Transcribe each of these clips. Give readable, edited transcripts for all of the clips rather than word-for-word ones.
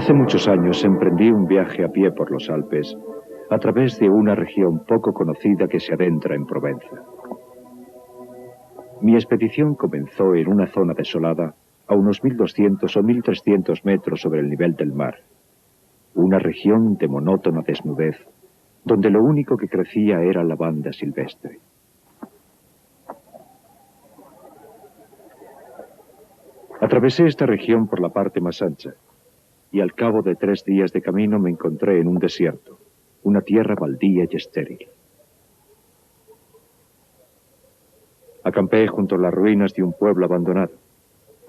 Hace muchos años emprendí un viaje a pie por los Alpes, a través de una región poco conocida que se adentra en Provenza. Mi expedición comenzó en una zona desolada, a unos 1200 o 1300 metros sobre el nivel del mar. Una región de monótona desnudez, donde lo único que crecía era lavanda silvestre. Atravesé esta región por la parte más ancha, y al cabo de 3 días de camino me encontré en un desierto, una tierra baldía y estéril. Acampé junto a las ruinas de un pueblo abandonado.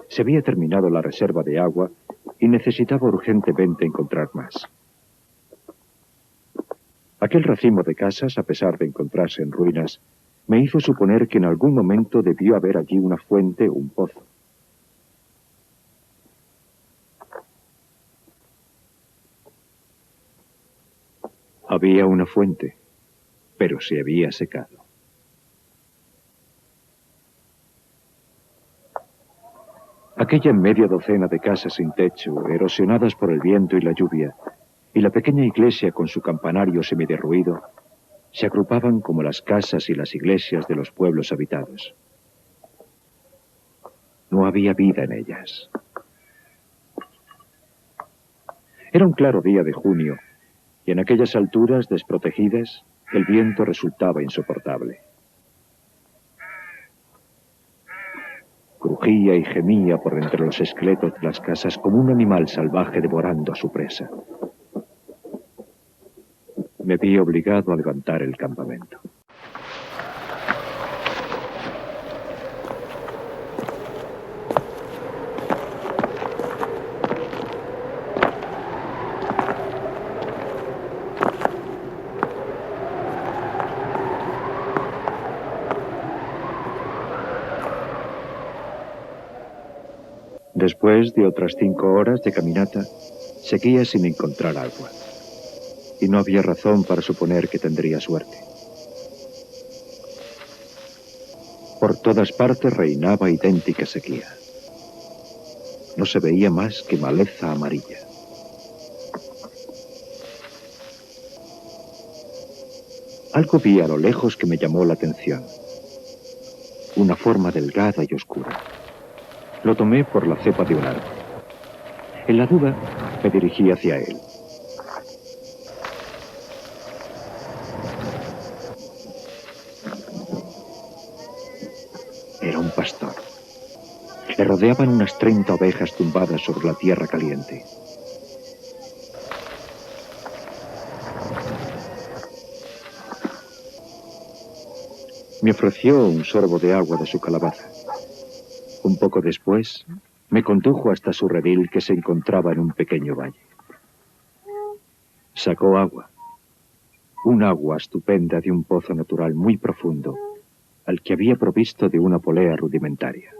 Se había terminado la reserva de agua y necesitaba urgentemente encontrar más. Aquel racimo de casas, a pesar de encontrarse en ruinas, me hizo suponer que en algún momento debió haber allí una fuente o un pozo. Había una fuente, pero se había secado. Aquella media docena de casas sin techo, erosionadas por el viento y la lluvia, y la pequeña iglesia con su campanario semiderruido, se agrupaban como las casas y las iglesias de los pueblos habitados. No había vida en ellas. Era un claro día de junio, y en aquellas alturas desprotegidas, el viento resultaba insoportable. Crujía y gemía por entre los esqueletos de las casas como un animal salvaje devorando a su presa. Me vi obligado a levantar el campamento. Después de otras 5 horas de caminata, seguía sin encontrar agua. Y no había razón para suponer que tendría suerte. Por todas partes reinaba idéntica sequía. No se veía más que maleza amarilla. Algo vi a lo lejos que me llamó la atención. Una forma delgada y oscura. Lo tomé por la cepa de un árbol. En la duda, me dirigí hacia él. Era un pastor. Le rodeaban unas 30 ovejas tumbadas sobre la tierra caliente. Me ofreció un sorbo de agua de su calabaza. Un poco después, me condujo hasta su redil que se encontraba en un pequeño valle. Sacó agua. Un agua estupenda de un pozo natural muy profundo, al que había provisto de una polea rudimentaria.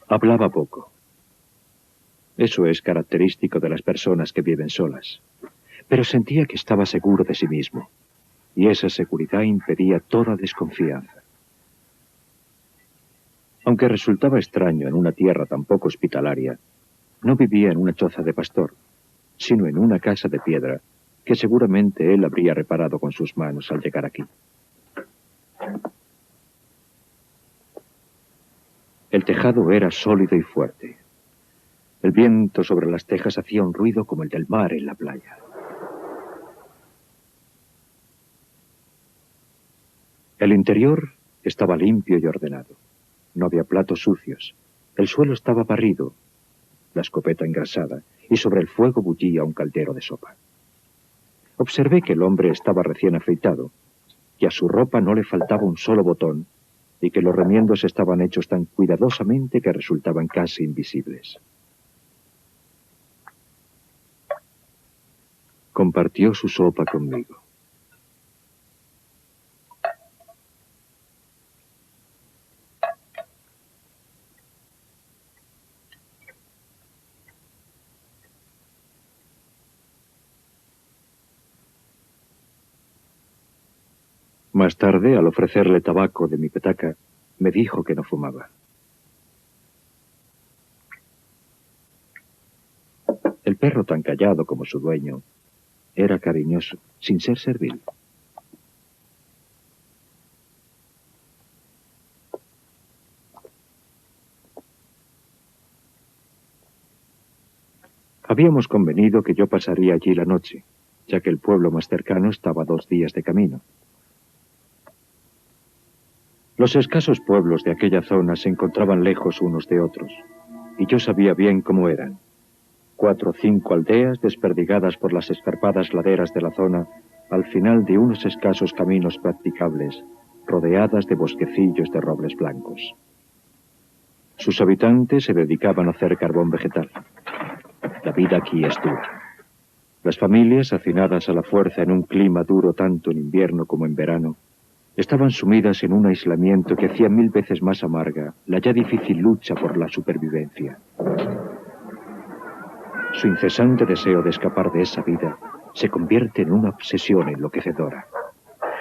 Hablaba poco. Eso es característico de las personas que viven solas. Pero sentía que estaba seguro de sí mismo, y esa seguridad impedía toda desconfianza. Aunque resultaba extraño en una tierra tan poco hospitalaria, no vivía en una choza de pastor, sino en una casa de piedra que seguramente él habría reparado con sus manos al llegar aquí. El tejado era sólido y fuerte. El viento sobre las tejas hacía un ruido como el del mar en la playa. El interior estaba limpio y ordenado. No había platos sucios. El suelo estaba barrido, la escopeta engrasada, y sobre el fuego bullía un caldero de sopa. Observé que el hombre estaba recién afeitado, que a su ropa no le faltaba un solo botón, y que los remiendos estaban hechos tan cuidadosamente que resultaban casi invisibles. Compartió su sopa conmigo. Más tarde, al ofrecerle tabaco de mi petaca, Me dijo que no fumaba. El perro, tan callado como su dueño, era cariñoso, sin ser servil. Habíamos convenido que yo pasaría allí la noche, ya que el pueblo más cercano estaba a 2 días de camino. Los escasos pueblos de aquella zona se encontraban lejos unos de otros, y yo sabía bien cómo eran. 4 o 5 aldeas desperdigadas por las escarpadas laderas de la zona, al final de unos escasos caminos practicables, rodeadas de bosquecillos de robles blancos. Sus habitantes se dedicaban a hacer carbón vegetal. La vida aquí es dura. Las familias, hacinadas a la fuerza en un clima duro tanto en invierno como en verano, estaban sumidas en un aislamiento que hacía 1000 veces más amarga la ya difícil lucha por la supervivencia. Su incesante deseo de escapar de esa vida se convierte en una obsesión enloquecedora.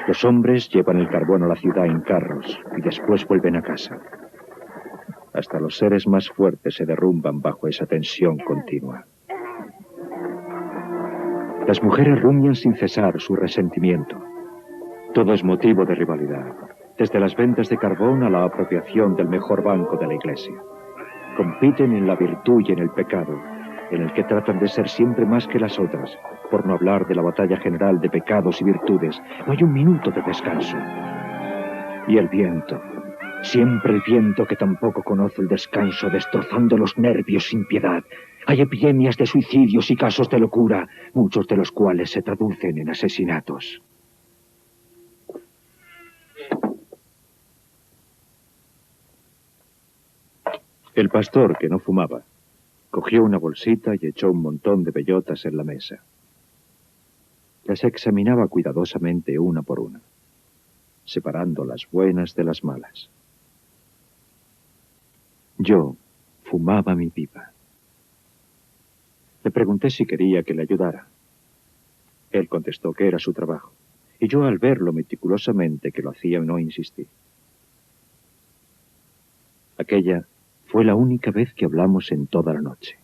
Los hombres llevan el carbón a la ciudad en carros y después vuelven a casa. Hasta los seres más fuertes se derrumban bajo esa tensión continua. Las mujeres rumian sin cesar su resentimiento. Todo es motivo de rivalidad, desde las ventas de carbón a la apropiación del mejor banco de la iglesia. Compiten en la virtud y en el pecado, en el que tratan de ser siempre más que las otras, por no hablar de la batalla general de pecados y virtudes. No hay un minuto de descanso. Y el viento, siempre el viento que tampoco conoce el descanso, destrozando los nervios sin piedad. Hay epidemias de suicidios y casos de locura, muchos de los cuales se traducen en asesinatos. El pastor, que no fumaba, cogió una bolsita y echó un montón de bellotas en la mesa. Las examinaba cuidadosamente una por una, separando las buenas de las malas. Yo fumaba mi pipa. Le pregunté si quería que le ayudara. Él contestó que era su trabajo, y yo, al verlo meticulosamente que lo hacía, no insistí. Aquella fue la única vez que hablamos en toda la noche.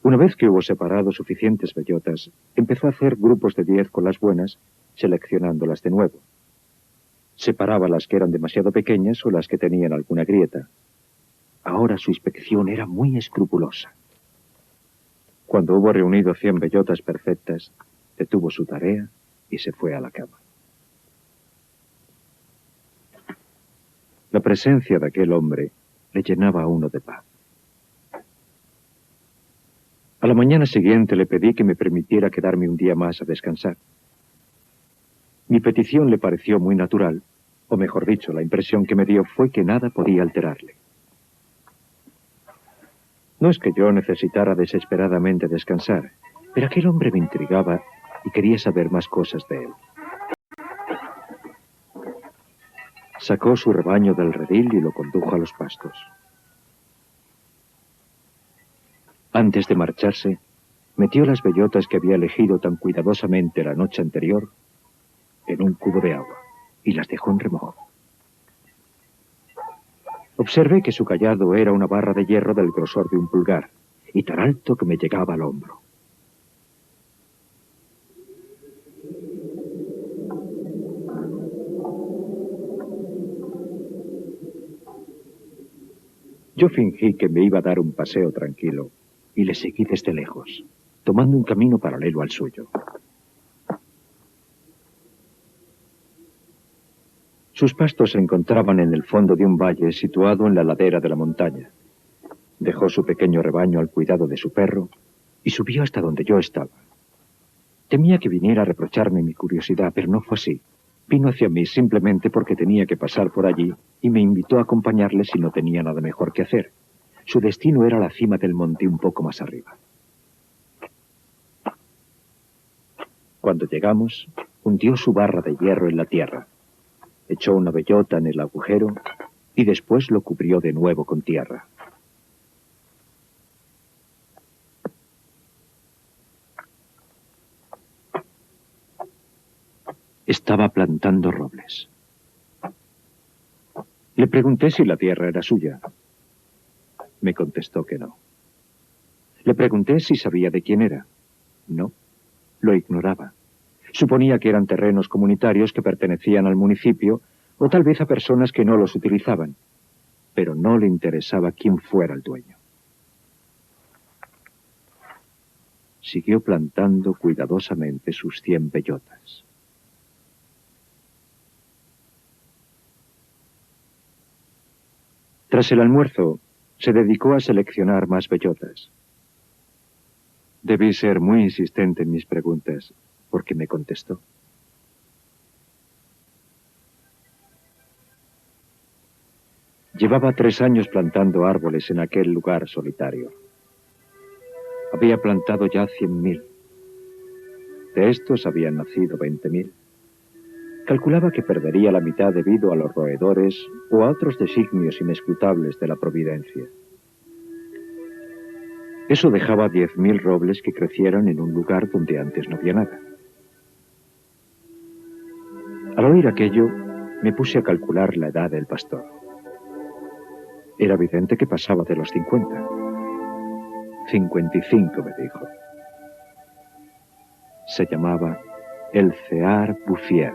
Una vez que hubo separado suficientes bellotas, empezó a hacer grupos de 10 con las buenas, seleccionándolas de nuevo. Separaba las que eran demasiado pequeñas o las que tenían alguna grieta. Ahora su inspección era muy escrupulosa. Cuando hubo reunido 100 bellotas perfectas, detuvo su tarea y se fue a la cama. La presencia de aquel hombre le llenaba a uno de paz. A la mañana siguiente le pedí que me permitiera quedarme un día más a descansar. Mi petición le pareció muy natural, o mejor dicho, la impresión que me dio fue que nada podía alterarle. No es que yo necesitara desesperadamente descansar, pero aquel hombre me intrigaba y quería saber más cosas de él. Sacó su rebaño del redil y lo condujo a los pastos. Antes de marcharse, metió las bellotas que había elegido tan cuidadosamente la noche anterior en un cubo de agua y las dejó en remojo. Observé que su cayado era una barra de hierro del grosor de un pulgar y tan alto que me llegaba al hombro. Yo fingí que me iba a dar un paseo tranquilo y le seguí desde lejos, tomando un camino paralelo al suyo. Sus pastos se encontraban en el fondo de un valle situado en la ladera de la montaña. Dejó su pequeño rebaño al cuidado de su perro y subió hasta donde yo estaba. Temía que viniera a reprocharme mi curiosidad, pero no fue así. Vino hacia mí simplemente porque tenía que pasar por allí y me invitó a acompañarle si no tenía nada mejor que hacer. Su destino era la cima del monte un poco más arriba. Cuando llegamos, hundió su barra de hierro en la tierra, echó una bellota en el agujero y después lo cubrió de nuevo con tierra. Estaba plantando robles. Le pregunté si la tierra era suya. Me contestó que no. Le pregunté si sabía de quién era. No, lo ignoraba. Suponía que eran terrenos comunitarios que pertenecían al municipio o tal vez a personas que no los utilizaban, pero no le interesaba quién fuera el dueño. Siguió plantando cuidadosamente sus 100 bellotas. Tras el almuerzo, se dedicó a seleccionar más bellotas. Debí ser muy insistente en mis preguntas, porque me contestó. Llevaba 3 años plantando árboles en aquel lugar solitario. Había plantado ya 100.000. De estos habían nacido 20.000. Calculaba que perdería la mitad debido a los roedores o a otros designios inescrutables de la providencia. Eso dejaba 10.000 robles que crecieran en un lugar donde antes no había nada. Al oír aquello, me puse a calcular la edad del pastor. Era evidente que pasaba de los 50. 55, me dijo. Se llamaba Elzéar Bouffier.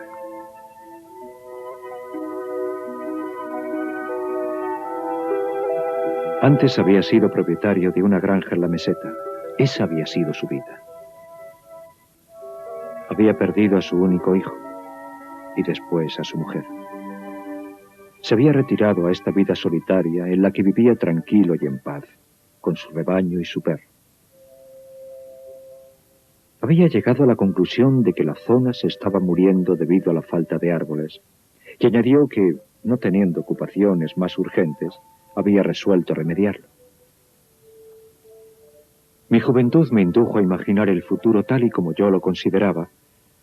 Antes había sido propietario de una granja en la meseta. Esa había sido su vida. Había perdido a su único hijo y después a su mujer. Se había retirado a esta vida solitaria en la que vivía tranquilo y en paz, con su rebaño y su perro. Había llegado a la conclusión de que la zona se estaba muriendo debido a la falta de árboles, y añadió que, no teniendo ocupaciones más urgentes, había resuelto remediarlo. Mi juventud me indujo a imaginar el futuro tal y como yo lo consideraba,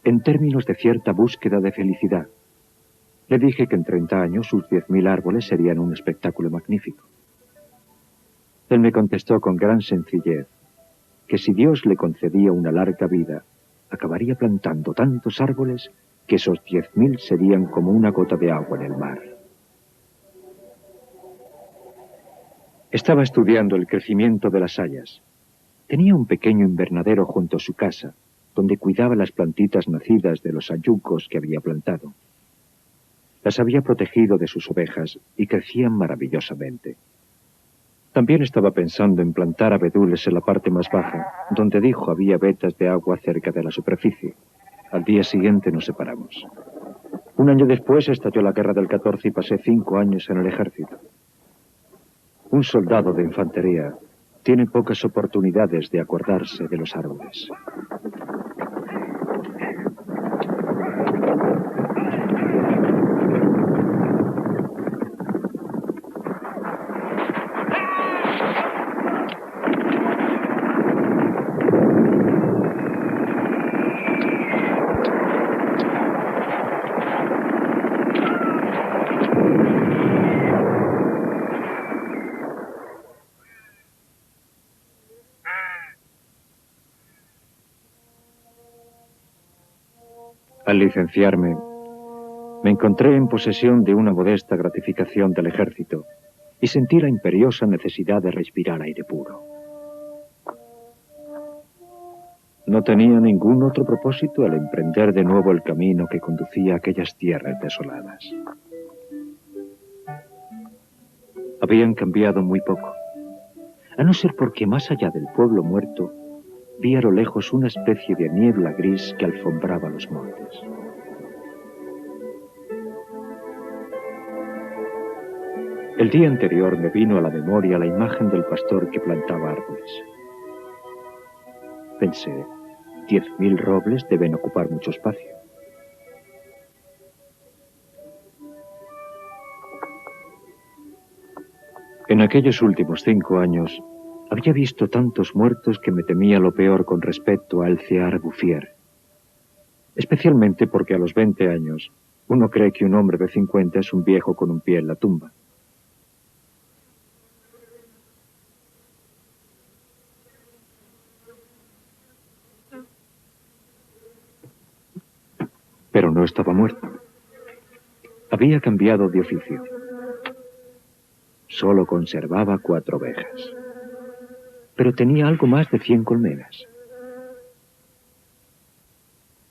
en términos de cierta búsqueda de felicidad. Le dije que en 30 años sus 10.000 árboles serían un espectáculo magnífico. Él me contestó con gran sencillez que si Dios le concedía una larga vida, acabaría plantando tantos árboles que esos 10.000 serían como una gota de agua en el mar. Estaba estudiando el crecimiento de las hayas. Tenía un pequeño invernadero junto a su casa, donde cuidaba las plantitas nacidas de los hayucos que había plantado. Las había protegido de sus ovejas y crecían maravillosamente. También estaba pensando en plantar abedules en la parte más baja, donde dijo había vetas de agua cerca de la superficie. Al día siguiente nos separamos. Un año después estalló la guerra del 14 y pasé 5 años en el ejército. Un soldado de infantería tiene pocas oportunidades de acordarse de los árboles. Al licenciarme, me encontré en posesión de una modesta gratificación del ejército y sentí la imperiosa necesidad de respirar aire puro. No tenía ningún otro propósito al emprender de nuevo el camino que conducía a aquellas tierras desoladas. Habían cambiado muy poco, a no ser porque más allá del pueblo muerto, vi a lo lejos una especie de niebla gris que alfombraba los montes. El día anterior me vino a la memoria la imagen del pastor que plantaba árboles. Pensé, 10.000 robles deben ocupar mucho espacio. En aquellos últimos 5 años, había visto tantos muertos que me temía lo peor con respecto a Elzéar Bouffier. Especialmente porque a los 20 años, uno cree que un hombre de 50 es un viejo con un pie en la tumba. Pero no estaba muerto. Había cambiado de oficio. solo conservaba 4 ovejas. Pero tenía algo más de 100 colmenas.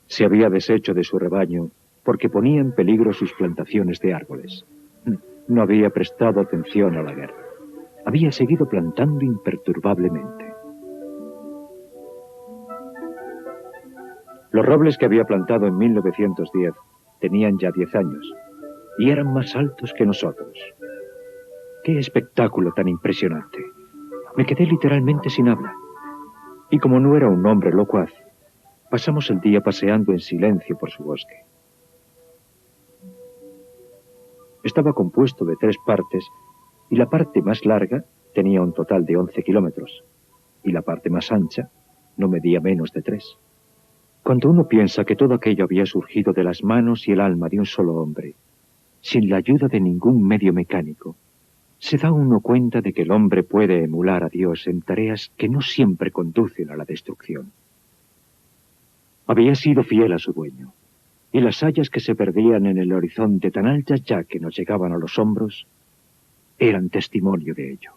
Se había deshecho de su rebaño porque ponía en peligro sus plantaciones de árboles. No había prestado atención a la guerra. Había seguido plantando imperturbablemente. Los robles que había plantado en 1910 tenían ya 10 años y eran más altos que nosotros. ¡Qué espectáculo tan impresionante! Me quedé literalmente sin habla. Y como no era un hombre locuaz, pasamos el día paseando en silencio por su bosque. Estaba compuesto de 3 partes y la parte más larga tenía un total de 11 kilómetros y la parte más ancha no medía menos de 3. Cuando uno piensa que todo aquello había surgido de las manos y el alma de un solo hombre, sin la ayuda de ningún medio mecánico, se da uno cuenta de que el hombre puede emular a Dios en tareas que no siempre conducen a la destrucción. Había sido fiel a su dueño, y las hayas que se perdían en el horizonte tan altas ya que nos llegaban a los hombros, eran testimonio de ello.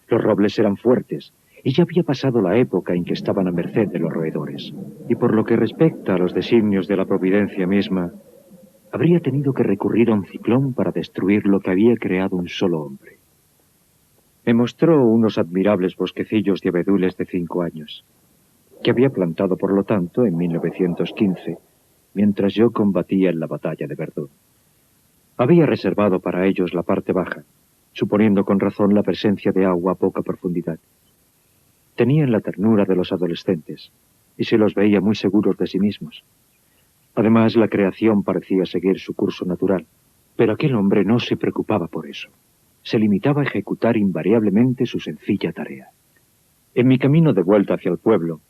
Los robles eran fuertes, y ya había pasado la época en que estaban a merced de los roedores. Y por lo que respecta a los designios de la providencia misma, habría tenido que recurrir a un ciclón para destruir lo que había creado un solo hombre. Me mostró unos admirables bosquecillos de abedules de 5 años, que había plantado por lo tanto en 1915, mientras yo combatía en la batalla de Verdún. Había reservado para ellos la parte baja, suponiendo con razón la presencia de agua a poca profundidad. Tenían la ternura de los adolescentes, y se los veía muy seguros de sí mismos. Además, la creación parecía seguir su curso natural, pero aquel hombre no se preocupaba por eso. Se limitaba a ejecutar invariablemente su sencilla tarea. En mi camino de vuelta hacia el pueblo,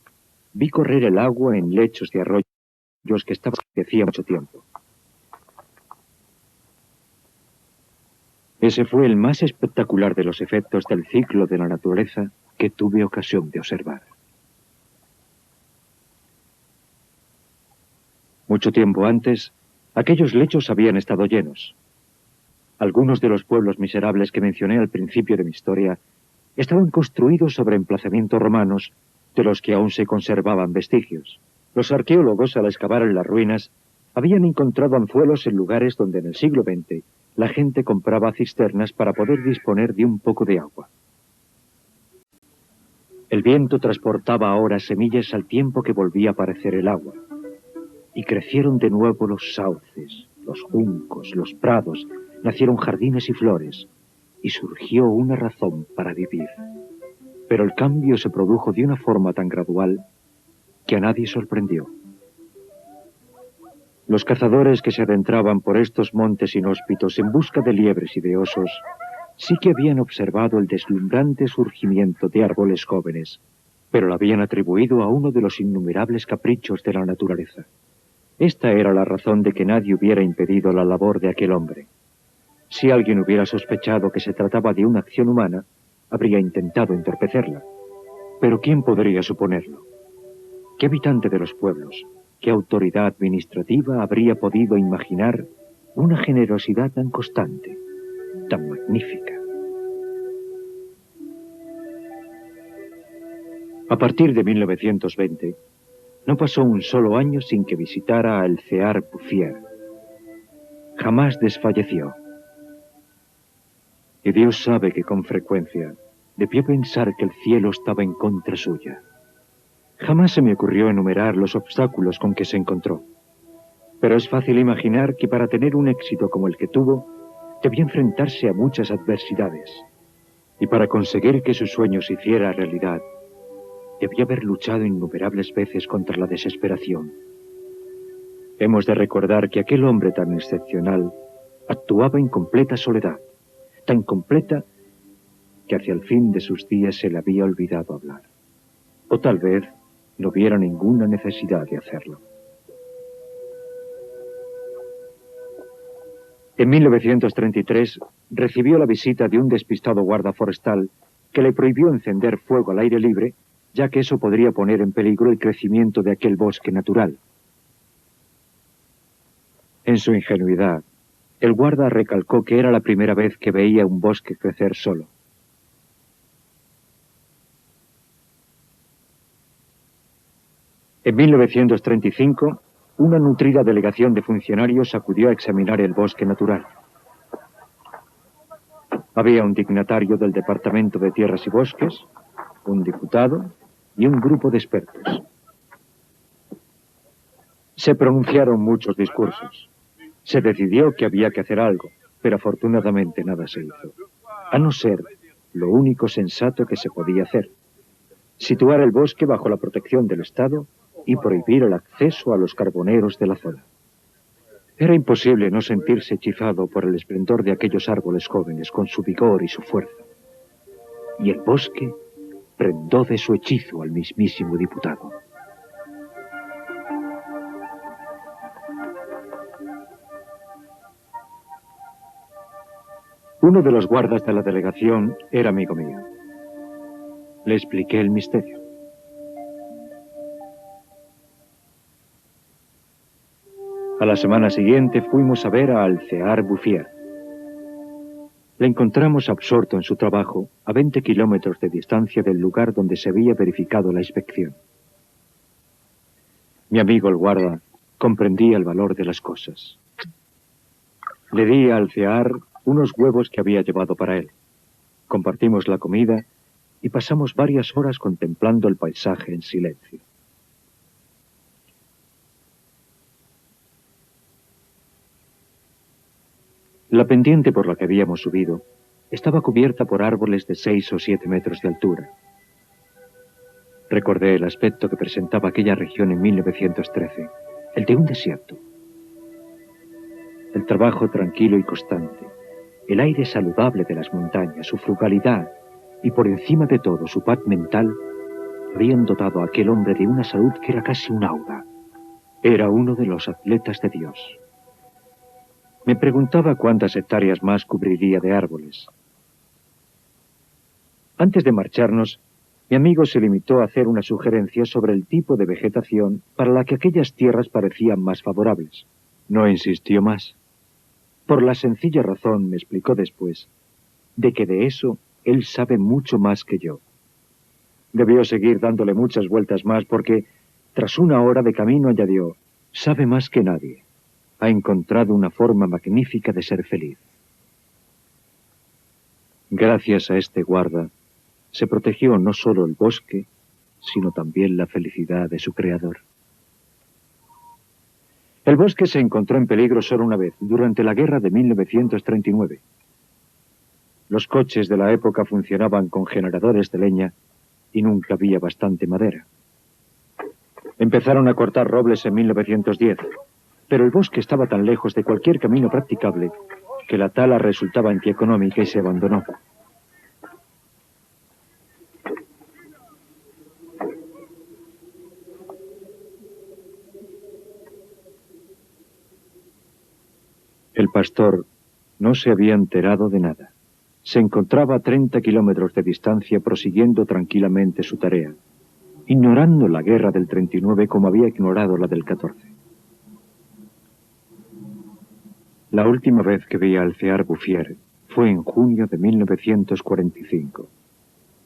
vi correr el agua en lechos de arroyos que estaban desde hacía mucho tiempo. Ese fue el más espectacular de los efectos del ciclo de la naturaleza que tuve ocasión de observar. Mucho tiempo antes, aquellos lechos habían estado llenos. Algunos de los pueblos miserables que mencioné al principio de mi historia estaban construidos sobre emplazamientos romanos de los que aún se conservaban vestigios. Los arqueólogos, al excavar en las ruinas, habían encontrado anzuelos en lugares donde en el siglo XX la gente compraba cisternas para poder disponer de un poco de agua. El viento transportaba ahora semillas al tiempo que volvía a aparecer el agua. Y crecieron de nuevo los sauces, los juncos, los prados, nacieron jardines y flores, y surgió una razón para vivir. Pero el cambio se produjo de una forma tan gradual que a nadie sorprendió. Los cazadores que se adentraban por estos montes inhóspitos en busca de liebres y de osos, sí que habían observado el deslumbrante surgimiento de árboles jóvenes, pero lo habían atribuido a uno de los innumerables caprichos de la naturaleza. Esta era la razón de que nadie hubiera impedido la labor de aquel hombre. Si alguien hubiera sospechado que se trataba de una acción humana, habría intentado entorpecerla. Pero ¿quién podría suponerlo? ¿Qué habitante de los pueblos, qué autoridad administrativa habría podido imaginar una generosidad tan constante, tan magnífica? A partir de 1920, no pasó un solo año sin que visitara a Elzéar Bouffier. Jamás desfalleció. Y Dios sabe que con frecuencia debió pensar que el cielo estaba en contra suya. Jamás se me ocurrió enumerar los obstáculos con que se encontró. Pero es fácil imaginar que para tener un éxito como el que tuvo, debía enfrentarse a muchas adversidades. Y para conseguir que su sueño se hiciera realidad, debía haber luchado innumerables veces contra la desesperación. Hemos de recordar que aquel hombre tan excepcional actuaba en completa soledad, tan completa que hacia el fin de sus días se le había olvidado hablar. O tal vez no hubiera ninguna necesidad de hacerlo. En 1933 recibió la visita de un despistado guarda forestal que le prohibió encender fuego al aire libre, ya que eso podría poner en peligro el crecimiento de aquel bosque natural. En su ingenuidad, El guarda recalcó que era la primera vez que veía un bosque crecer solo. En 1935, una nutrida delegación de funcionarios acudió a examinar el bosque natural. Había un dignatario del Departamento de Tierras y Bosques, un diputado y un grupo de expertos. Se pronunciaron muchos discursos. Se decidió que había que hacer algo, pero afortunadamente nada se hizo. A no ser lo único sensato que se podía hacer: situar el bosque bajo la protección del Estado y prohibir el acceso a los carboneros de la zona. Era imposible no sentirse hechizado por el esplendor de aquellos árboles jóvenes con su vigor y su fuerza. Y el bosque prendó de su hechizo al mismísimo diputado. Uno de los guardas de la delegación era amigo mío. Le expliqué el misterio. A la semana siguiente fuimos a ver a Alcear Bouffier. Le encontramos absorto en su trabajo a 20 kilómetros de distancia del lugar donde se había verificado la inspección. Mi amigo el guarda comprendía el valor de las cosas. Le di a Alcear unos huevos que había llevado para él. Compartimos la comida y pasamos varias horas contemplando el paisaje en silencio. La pendiente por la que habíamos subido estaba cubierta por árboles de 6 o 7 metros de altura. Recordé el aspecto que presentaba aquella región en 1913, el de un desierto. El trabajo tranquilo y constante, el aire saludable de las montañas, su frugalidad y por encima de todo su paz mental habían dotado a aquel hombre de una salud que era casi un aura. Era uno de los atletas de Dios. Me preguntaba cuántas hectáreas más cubriría de árboles. Antes de marcharnos, mi amigo se limitó a hacer una sugerencia sobre el tipo de vegetación para la que aquellas tierras parecían más favorables. No insistió más. Por la sencilla razón, me explicó después, de que de eso él sabe mucho más que yo. Debió seguir dándole muchas vueltas más porque, tras una hora de camino, añadió: sabe más que nadie. Ha encontrado una forma magnífica de ser feliz. Gracias a este guarda, se protegió no solo el bosque, sino también la felicidad de su creador. El bosque se encontró en peligro solo una vez, durante la guerra de 1939. Los coches de la época funcionaban con generadores de leña y nunca había bastante madera. Empezaron a cortar robles en 1910, pero el bosque estaba tan lejos de cualquier camino practicable que la tala resultaba antieconómica y se abandonó. El pastor no se había enterado de nada. Se encontraba a 30 kilómetros de distancia prosiguiendo tranquilamente su tarea, ignorando la guerra del 39 como había ignorado la del 14. La última vez que vi a Alcear Bouffier fue en junio de 1945.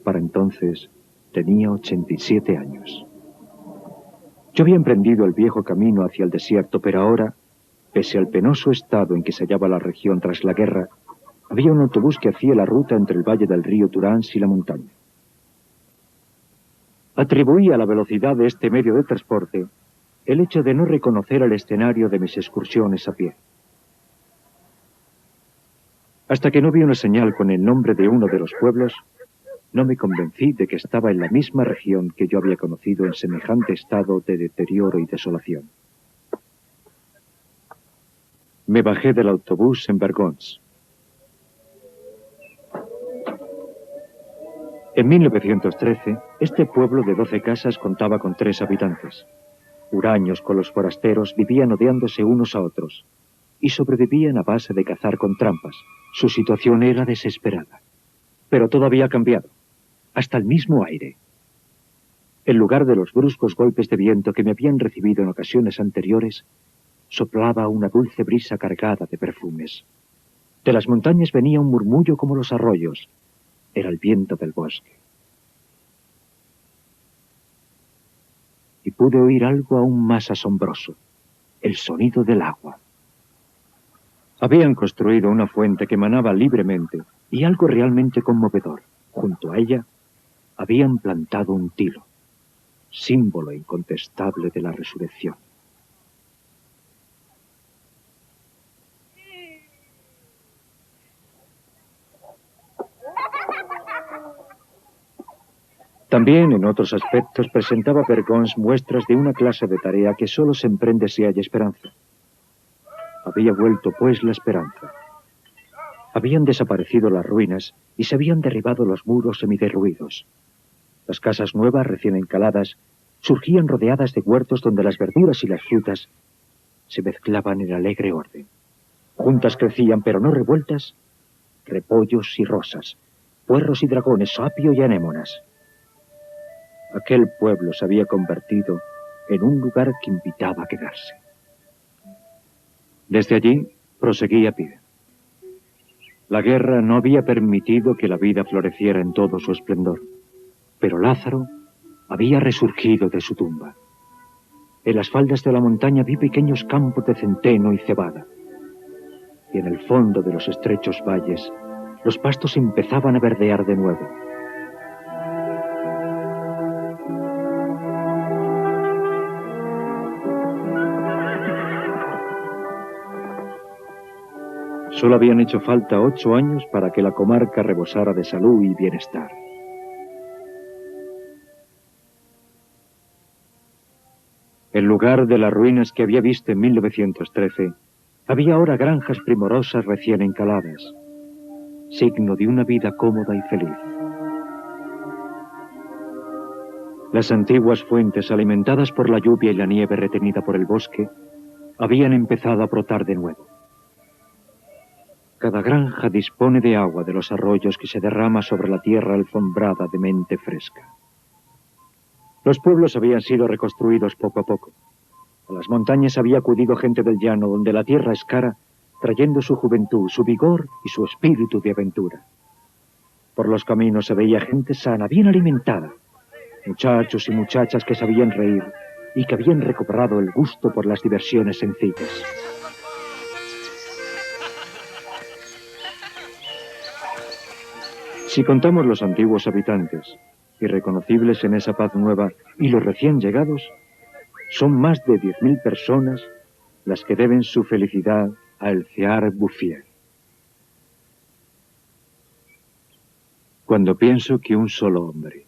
Para entonces tenía 87 años. Yo había emprendido el viejo camino hacia el desierto, pero ahora, pese al penoso estado en que se hallaba la región tras la guerra, había un autobús que hacía la ruta entre el valle del río Turans y la montaña. Atribuí a la velocidad de este medio de transporte el hecho de no reconocer el escenario de mis excursiones a pie. Hasta que no vi una señal con el nombre de uno de los pueblos, no me convencí de que estaba en la misma región que yo había conocido en semejante estado de deterioro y desolación. Me bajé del autobús en Vergons. En 1913, este pueblo de 12 casas contaba con 3 habitantes. Huraños con los forasteros vivían odiándose unos a otros y sobrevivían a base de cazar con trampas. Su situación era desesperada. Pero todo había cambiado, hasta el mismo aire. En lugar de los bruscos golpes de viento que me habían recibido en ocasiones anteriores, soplaba una dulce brisa cargada de perfumes. De las montañas venía un murmullo como los arroyos. Era el viento del bosque. Y pude oír algo aún más asombroso, el sonido del agua. Habían construido una fuente que manaba libremente, y algo realmente conmovedor. Junto a ella habían plantado un tilo, símbolo incontestable de la resurrección. También en otros aspectos presentaba Vergons muestras de una clase de tarea que solo se emprende si hay esperanza. Había vuelto, pues, la esperanza. Habían desaparecido las ruinas y se habían derribado los muros semiderruidos. Las casas nuevas, recién encaladas, surgían rodeadas de huertos donde las verduras y las frutas se mezclaban en alegre orden. Juntas crecían, pero no revueltas, repollos y rosas, puerros y dragones, apio y anémonas. Aquel pueblo se había convertido en un lugar que invitaba a quedarse. Desde allí proseguí a pie. La guerra no había permitido que la vida floreciera en todo su esplendor, pero Lázaro había resurgido de su tumba. En las faldas de la montaña vi pequeños campos de centeno y cebada, y en el fondo de los estrechos valles los pastos empezaban a verdear de nuevo. Solo habían hecho falta 8 años para que la comarca rebosara de salud y bienestar. En lugar de las ruinas que había visto en 1913, había ahora granjas primorosas recién encaladas, signo de una vida cómoda y feliz. Las antiguas fuentes, alimentadas por la lluvia y la nieve retenida por el bosque, habían empezado a brotar de nuevo. Cada granja dispone de agua de los arroyos que se derrama sobre la tierra alfombrada de mente fresca. Los pueblos habían sido reconstruidos poco a poco. A las montañas había acudido gente del llano, donde la tierra es cara, trayendo su juventud, su vigor y su espíritu de aventura. Por los caminos se veía gente sana, bien alimentada, muchachos y muchachas que sabían reír y que habían recobrado el gusto por las diversiones sencillas. Si contamos los antiguos habitantes, irreconocibles en esa paz nueva, y los recién llegados, son más de 10.000 personas las que deben su felicidad a El Cear Bouffier. Cuando pienso que un solo hombre,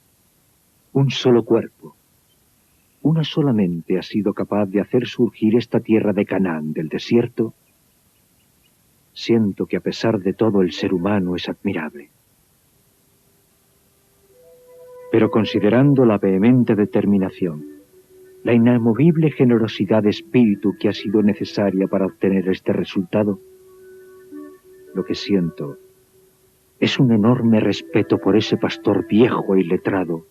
un solo cuerpo, una sola mente ha sido capaz de hacer surgir esta tierra de Canaán del desierto, siento que a pesar de todo el ser humano es admirable. Pero considerando la vehemente determinación, la inamovible generosidad de espíritu que ha sido necesaria para obtener este resultado, lo que siento es un enorme respeto por ese pastor viejo y letrado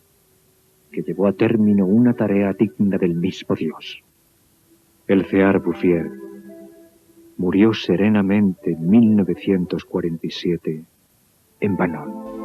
que llevó a término una tarea digna del mismo Dios. El Cear Bouffier murió serenamente en 1947 en Banon.